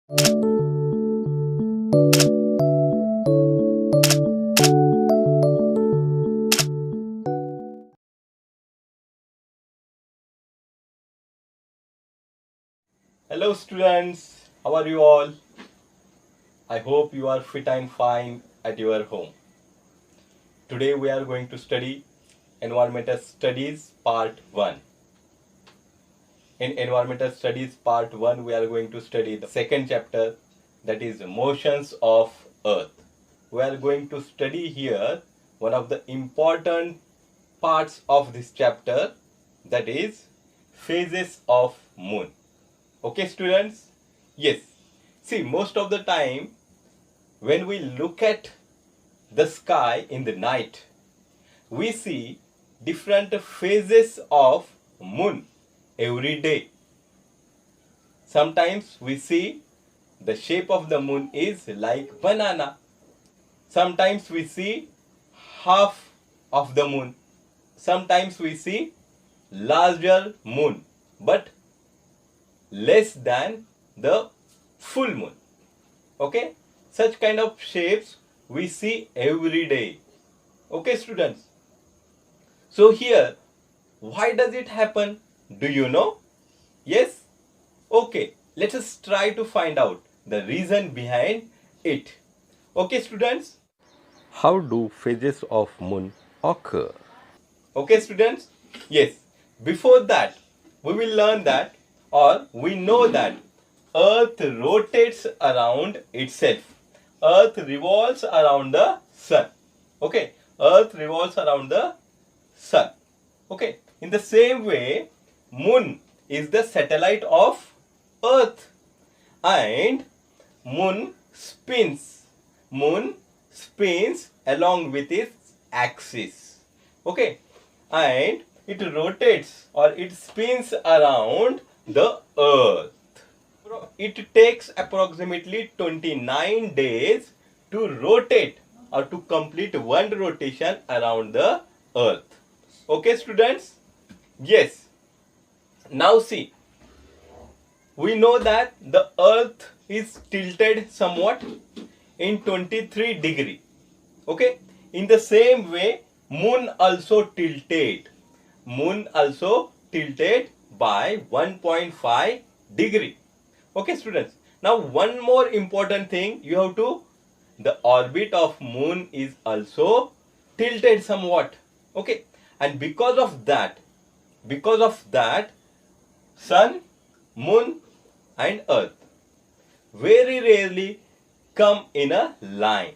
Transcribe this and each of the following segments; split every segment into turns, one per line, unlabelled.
Hello students, how are you all? I hope you are fit and fine at your home. Today we are going to study Environmental Studies Part 1. In Environmental Studies Part 1 we are going to study the second chapter, that is Motions of Earth. We are going to study here one of the important parts of this chapter, that is phases of moon. Okay students? Yes. See, most of the time when we look at the sky in the night, we see different phases of moon every day. Sometimes we see the shape of the moon is like banana. Sometimes we see half of the moon. Sometimes we see larger moon but less than the full moon. Okay, such kind of shapes we see every day. Okay students, so here why does it happen? Do you know? Yes? Okay, let us try to find out the reason behind it. Okay students, how do phases of moon occur? Okay students, yes, before that we will learn that, or we know that earth rotates around itself. Earth revolves around the sun. Okay, earth revolves around the sun. Okay, in the same way moon is the satellite of earth, and moon spins. Moon spins along with its axis. Okay, and it rotates or it spins around the earth. It takes approximately 29 days to rotate or to complete one rotation around the earth. Okay students? Yes. Now see, we know that the earth is tilted somewhat in 23 degree. Okay, in the same way moon also tilted. Moon also tilted by 1.5 degree. Okay students, now one more important thing you have to, the orbit of moon is also tilted somewhat. Okay, and because of that sun, moon and earth very rarely come in a line,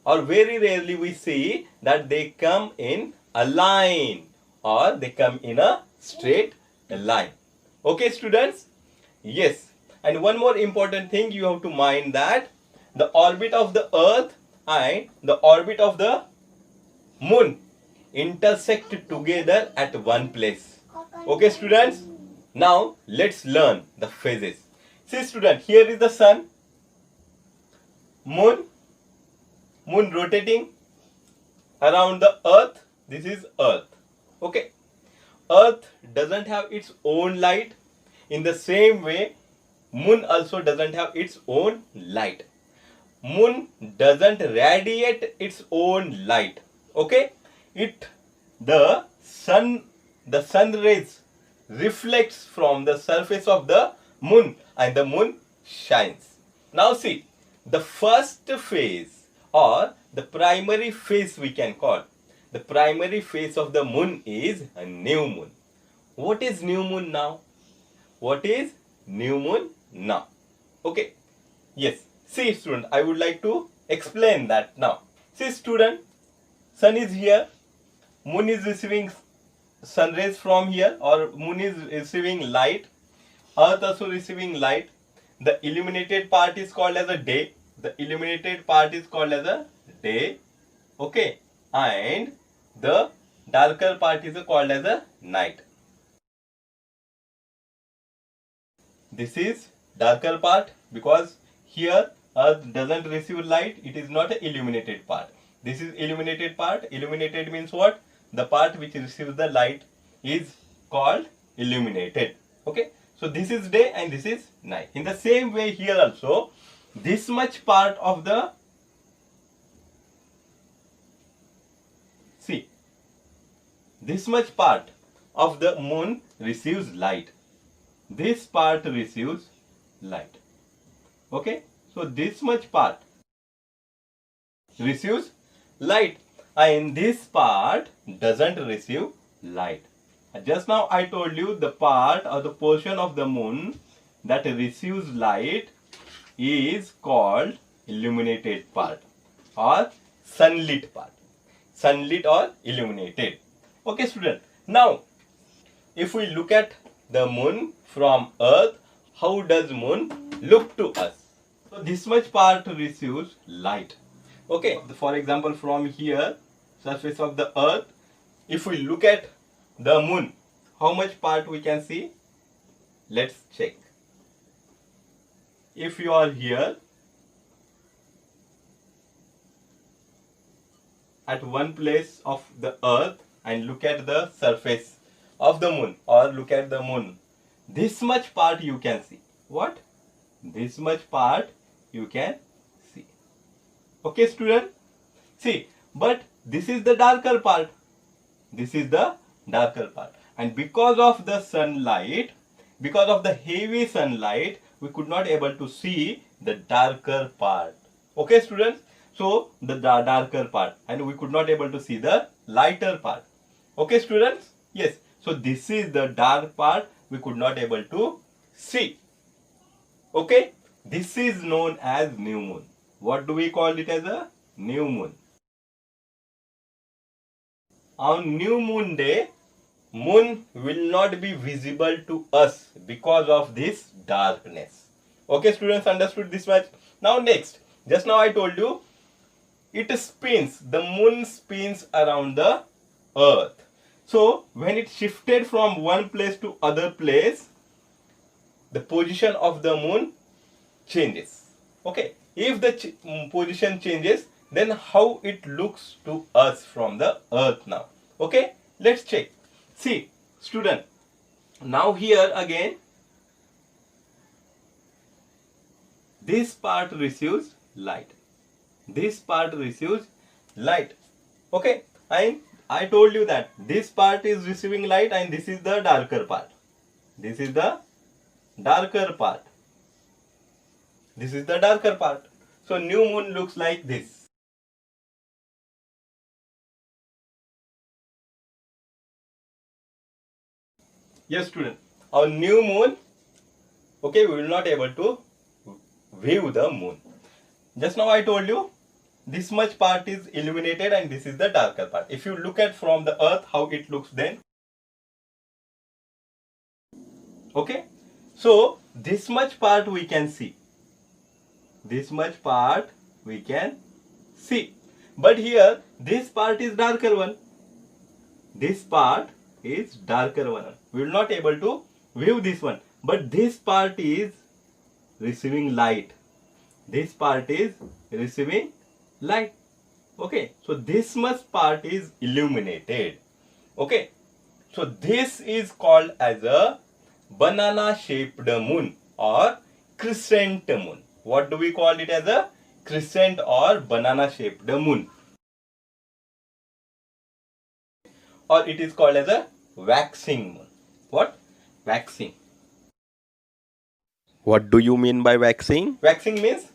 or very rarely we see that they come in a line or they come in a straight line. Okay students? Yes. And one more important thing you have to mind, that the orbit of the earth and the orbit of the moon intersect together at one place. Okay students? Now let's learn the phases. See student, here is the sun, moon rotating around the earth. This is earth. Okay, earth doesn't have its own light. In the same way moon also doesn't have its own light. Moon doesn't radiate its own light. Okay, the sun rays reflects from the surface of the moon and the moon shines. Now see, the first phase, or the primary phase we can call, the primary phase of the moon is a new moon. What is new moon now? What is new moon now? Okay, yes. See student, I would like to explain that now. See student, sun is here, moon is receiving sun rays from here, or moon is receiving light, earth also receiving light. The illuminated part is called as a day. The illuminated part is called as a day. Okay, and the darker part is called as a night. This is darker part because here earth doesn't receive light. It is not an illuminated part. This is illuminated part. Illuminated means what? The part which receives the light is called illuminated. Okay, So this is day and this is night. In the same way here also, this much part of the, see, this much part of the moon receives light. This part receives light. Okay, so this much part receives light and this part doesn't receive light. Just now I told you the part or the portion of the moon that receives light is called illuminated part or sunlit part. Sunlit or illuminated. Okay student, now if we look at the moon from earth, how does moon look to us? So this much part receives light. Okay, for example, from here, surface of the earth, if we look at the moon, how much part we can see? Let's check. If you are here at one place of the earth and look at the surface of the moon or look at the moon, this much part you can see. What? This much part you can see. Okay student, see, but this is the darker part. This is the darker part, and because of the sunlight, because of the heavy sunlight, we could not able to see the darker part. Okay students, so the darker part, and we could not able to see the lighter part. Okay students, yes, so this is the dark part we could not able to see. Okay, this is known as new moon. What do we call it as a new moon? On new moon day, moon will not be visible to us because of this darkness. Okay students, understood this much? Now next, just now I told you, it spins, the moon spins around the earth. So when it shifted from one place to other place, the position of the moon changes. Okay, if the position changes, then how it looks to us from the earth now. Okay, let's check. See student, now here again, this part receives light. This part receives light. Okay, and I told you that this part is receiving light and this is the darker part. This is the darker part. This is the darker part. So new moon looks like this. Yes student, our new moon, okay, we will not able to view the moon. Just now I told you, this much part is illuminated and this is the darker part. If you look at from the earth, how it looks then. Okay, so this much part we can see. This much part we can see. But here, this part is darker one. This part is darker one. We will not able to view this one. But this part is receiving light. This part is receiving light. Okay, so this much part is illuminated. Okay, so this is called as a banana shaped moon or crescent moon. What do we call it as a crescent or banana shaped moon? Or it is called as a waxing moon. What? Waxing. What do you mean by waxing? Waxing means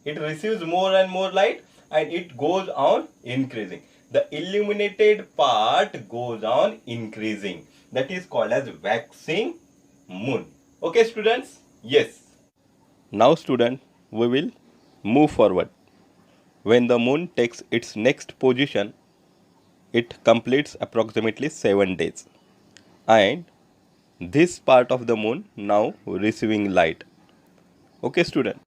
it receives more and more light and it goes on increasing. The illuminated part goes on increasing. That is called as waxing moon. Okay students? Yes. Now student, we will move forward. When the moon takes its next position, it completes approximately 7 days. And this part of the moon now receiving light. Okay student?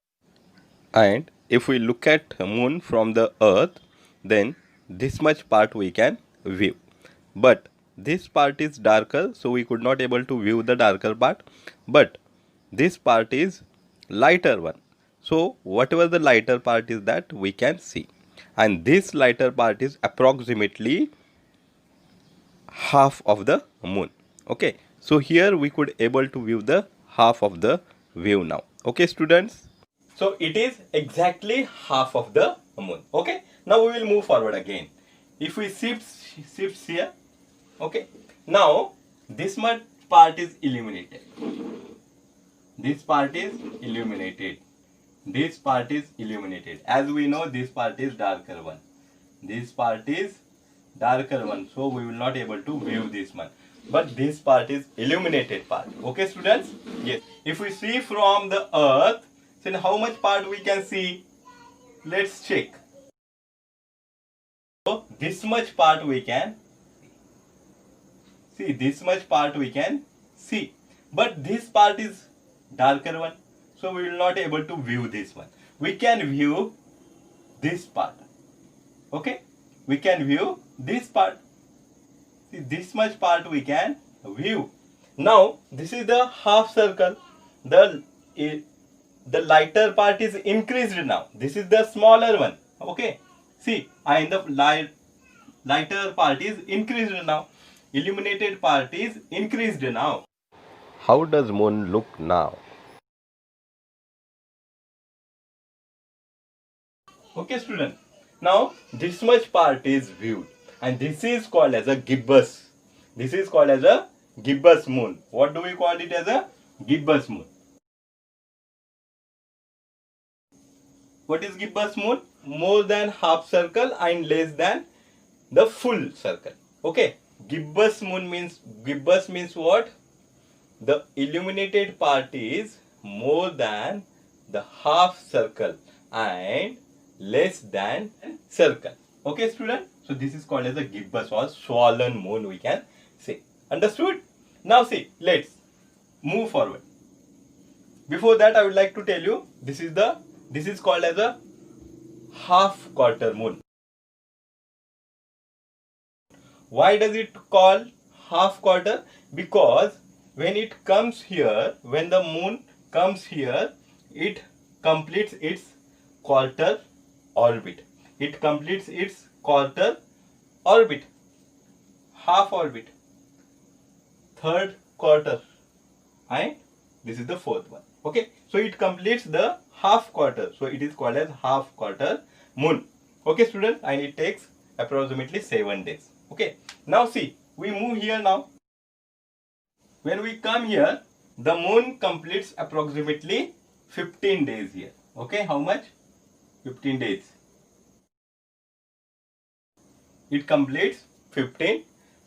And if we look at moon from the earth, then this much part we can view. But this part is darker, so we could not able to view the darker part. But this part is lighter one. So whatever the lighter part is that we can see. And this lighter part is approximately half of the moon. Okay, so here we could able to view the half of the view now. Okay, students? So it is exactly half of the moon. Okay, now we will move forward again. If we shift here, okay, now this much part is illuminated. This part is illuminated. This part is illuminated. As we know, this part is darker one. This part is darker one. So we will not able to view this one. But this part is illuminated part. Okay, students? Yes. If we see from the earth, then how much part we can see? Let's check. So this much part we can see. This much part we can see. But this part is darker one. So we will not able to view this one. We can view this part. Okay? We can view this part. See, this much part we can view. Now this is the half circle. The lighter part is increased now. This is the smaller one. Okay? See, and the lighter part is increased now. Illuminated part is increased now. How does moon look now? Okay, student. Now this much part is viewed, and this is called as a gibbous. This is called as a gibbous moon. What do we call it as a gibbous moon? What is gibbous moon? More than half circle and less than the full circle. Okay. Gibbous means what? The illuminated part is more than the half circle and less than circle. Okay, student? So this is called as a gibbous or swollen moon, we can say. Understood? Now see, let's move forward. Before that, I would like to tell you, this is called as a half quarter moon. Why does it call half quarter? Because when it comes here, when the moon comes here, it completes its quarter orbit. It completes its quarter orbit, half orbit, third quarter, and this is the fourth one. Okay, so it completes the half quarter. So it is called as half quarter moon. Okay, students, and it takes approximately 7 days. Okay, now see, we move here now. When we come here, the moon completes approximately 15 days here. Okay, how much? 15 days. It completes 15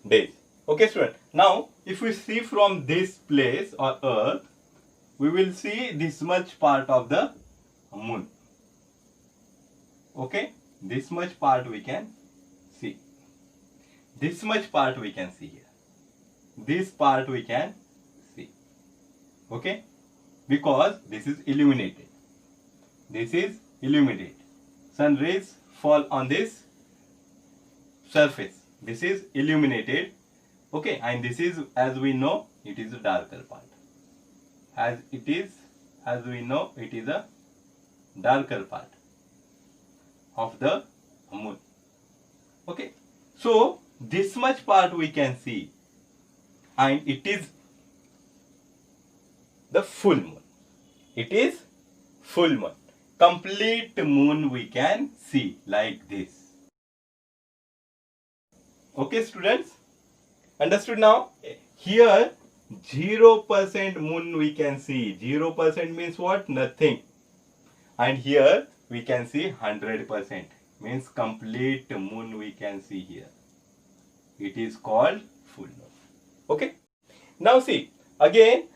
days. Okay, student. Now, if we see from this place or earth, we will see this much part of the moon. Okay, this much part we can see. This much part we can see here. This part we can see. Okay, because this is illuminated. This is illuminated. Sun rays fall on this surface. This is illuminated. Okay, and this is, as we know, it is a darker part. As we know, it is a darker part of the moon. Okay, so this much part we can see, and it is the full moon. It is full moon. Complete moon we can see like this. Okay, students? Understood now? Here 0% moon we can see. 0% means what? Nothing. And here we can see 100%. Means complete moon we can see here. It is called full moon. Okay? Now see, again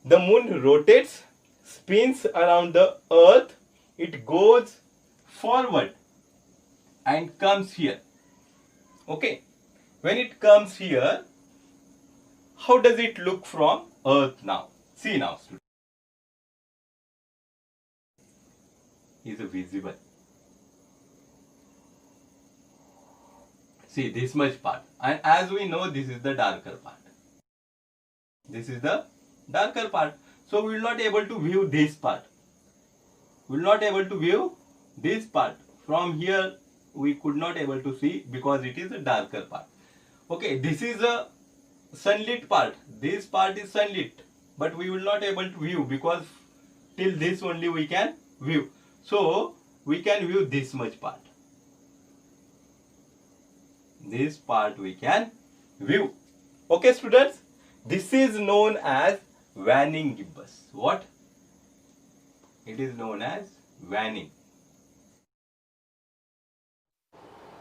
the moon rotates, spins around the earth. It goes forward and comes here. Okay? When it comes here, how does it look from earth now? See now, students. Is visible. See this much part. And as we know, this is the darker part. This is the darker part. So we will not able to view this part. We will not able to view this part. From here we could not able to see because it is a darker part. Okay, this is a sunlit part. This part is sunlit. but we will not able to view because till this only we can view. So we can view this much part. This part we can view. Okay, students, this is known as waning gibbous. What? It is known as waning.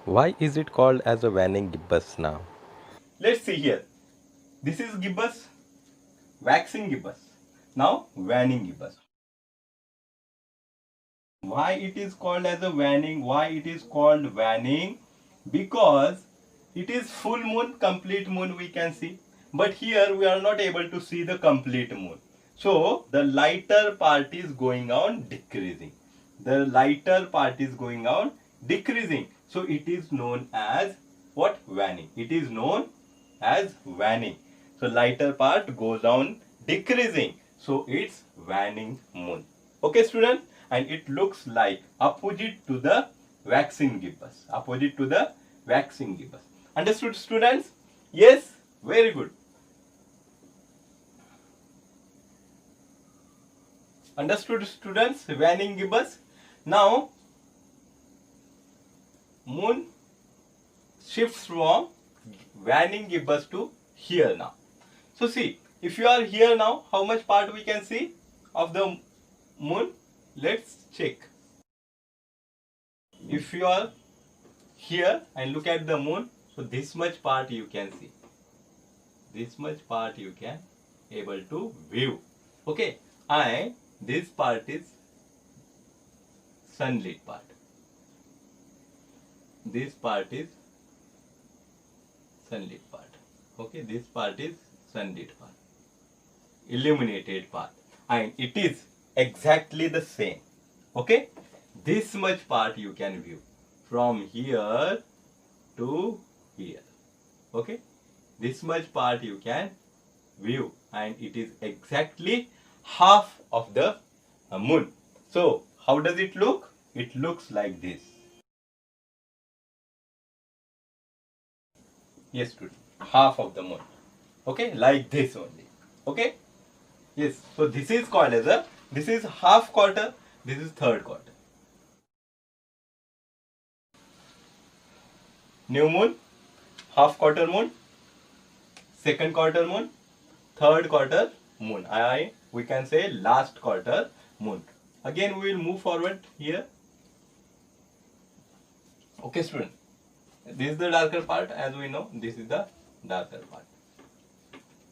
Why is it called as a waning gibbous now?
Let's see here. This is gibbous, waxing gibbous. Now waning gibbous. Why it is called as a waning? Why it is called waning? Because it is full moon, complete moon we can see. But here we are not able to see the complete moon. So the lighter part is going on decreasing. The lighter part is going on decreasing. So it is known as what? Waning. It is known as waning. So lighter part goes on decreasing. So it's waning moon. Okay, students? And it looks like opposite to the waxing gibbous. Opposite to the waxing gibbous. Understood, students? Yes? Very good. Understood, students? Waning gibbous. Now, moon shifts from waning gibbous to here now. So see, if you are here now, how much part we can see of the moon? Let's check. If you are here and look at the moon, so this much part you can see. This much part you can able to view. Okay, and this part is sunlit part. This part is sunlit part. Okay, this part is sunlit part. Illuminated part. And it is exactly the same. Okay, this much part you can view from here to here. Okay, this much part you can view, and it is exactly half of the moon. So how does it look? It looks like this. Yes, student, half of the moon. Okay, like this only. Okay, yes. So this is called as a, this is half quarter, this is third quarter. New moon, half quarter moon, second quarter moon, third quarter moon. We can say last quarter moon. Again we will move forward here. Okay, student. This is the darker part, as we know. This is the darker part.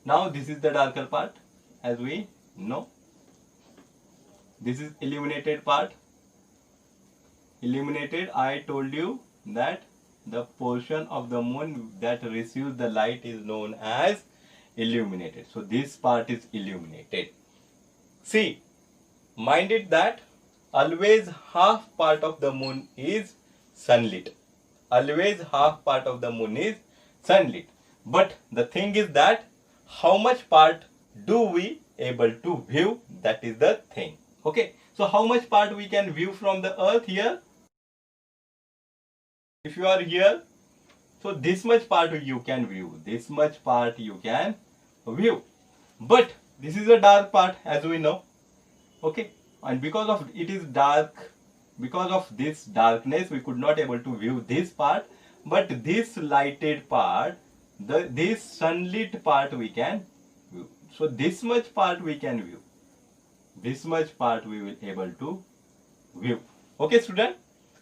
Now this is the darker part, as we know. This is illuminated part. Illuminated, I told you that the portion of the moon that receives the light is known as illuminated. So this part is illuminated. See, mind it that always half part of the moon is sunlit. Always half part of the moon is sunlit. But the thing is that how much part do we able to view? That is the thing. Okay, so how much part we can view from the earth here? If you are here, so this much part you can view. This much part you can view. But this is a dark part, as we know. Okay, and because of it is dark, because of this darkness, we could not able to view this part. But this lighted part, this sunlit part we can view. So this much part we can view. This much part we will able to view. Okay, student.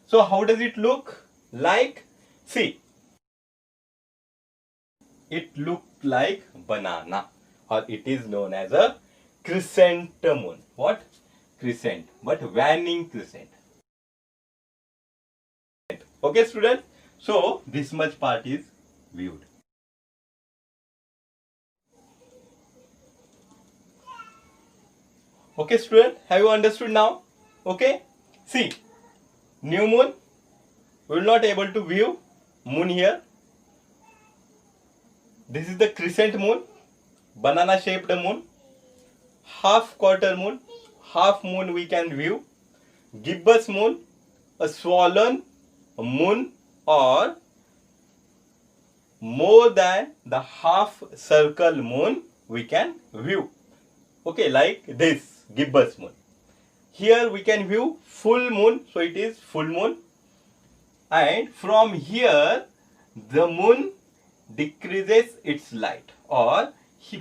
So how does it look like? See, it look like banana, or it is known as a crescent moon. What? Crescent, but waning crescent. Okay, student. So this much part is viewed. Okay, student, have you understood now? Okay, see, new moon, we will not able to view moon here. This is the crescent moon, banana shaped moon, half quarter moon, half moon we can view, gibbous moon, a swollen moon, or more than the half circle moon we can view. Okay, like this gibbous moon. Here we can view full moon, so it is full moon. And from here the moon decreases its light, or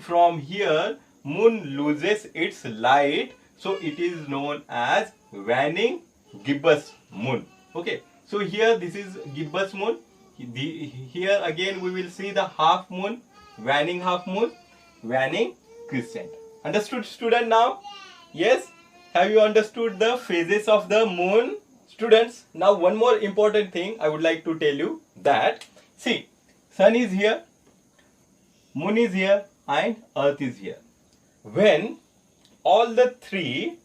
from here moon loses its light, so it is known as waning gibbous moon. Okay, so here this is gibbous moon. Here again we will see the half moon, waning half moon, waning crescent. Understood, student, now? Yes? Have you understood the phases of the moon, students? Now one more important thing I would like to tell you, that see, sun is here, moon is here, and earth is here. When all the three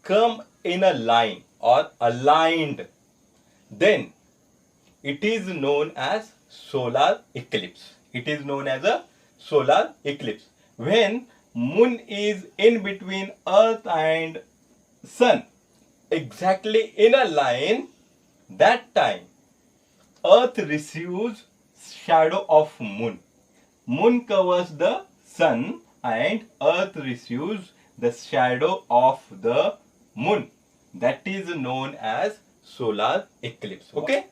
come in a line or aligned, then it is known as solar eclipse. It is known as a solar eclipse. When moon is in between earth and sun, exactly in a line, that time earth receives shadow of moon. Moon covers the sun and earth receives the shadow of the moon. That is known as solar eclipse. Okay,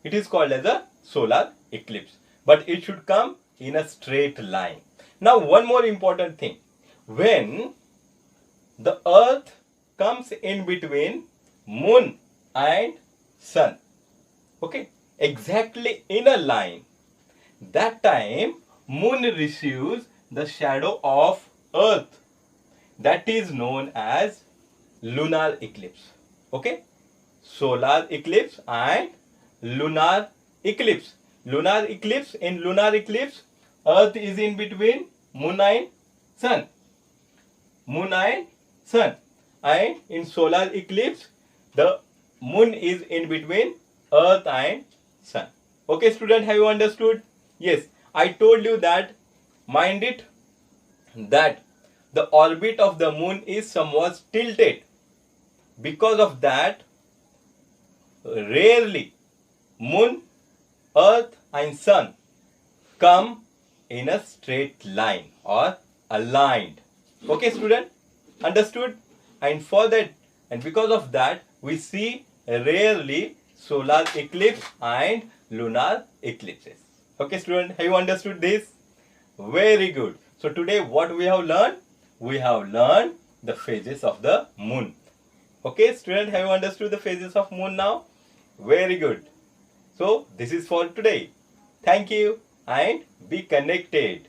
it is called as a solar eclipse, but it should come in a straight line. Now one more important thing, when the earth comes in between moon and sun, okay, exactly in a line, that time moon receives the shadow of earth. That is known as lunar eclipse. Okay, solar eclipse and lunar eclipse. Lunar eclipse, in lunar eclipse earth is in between moon and sun. Moon and sun. And in solar eclipse the moon is in between earth and sun. Okay, student, have you understood? Yes, I told you that, mind it, that the orbit of the moon is somewhat tilted. Because of that, rarely moon, earth and sun come in a straight line or aligned. Okay, student, understood? And for that, and because of that, we see rarely solar eclipse and lunar eclipses. Okay, student, have you understood this? Very good. So today what we have learned? We have learned the phases of the moon. Okay, student, have you understood the phases of moon now? Very good. So this is for today. Thank you and be connected.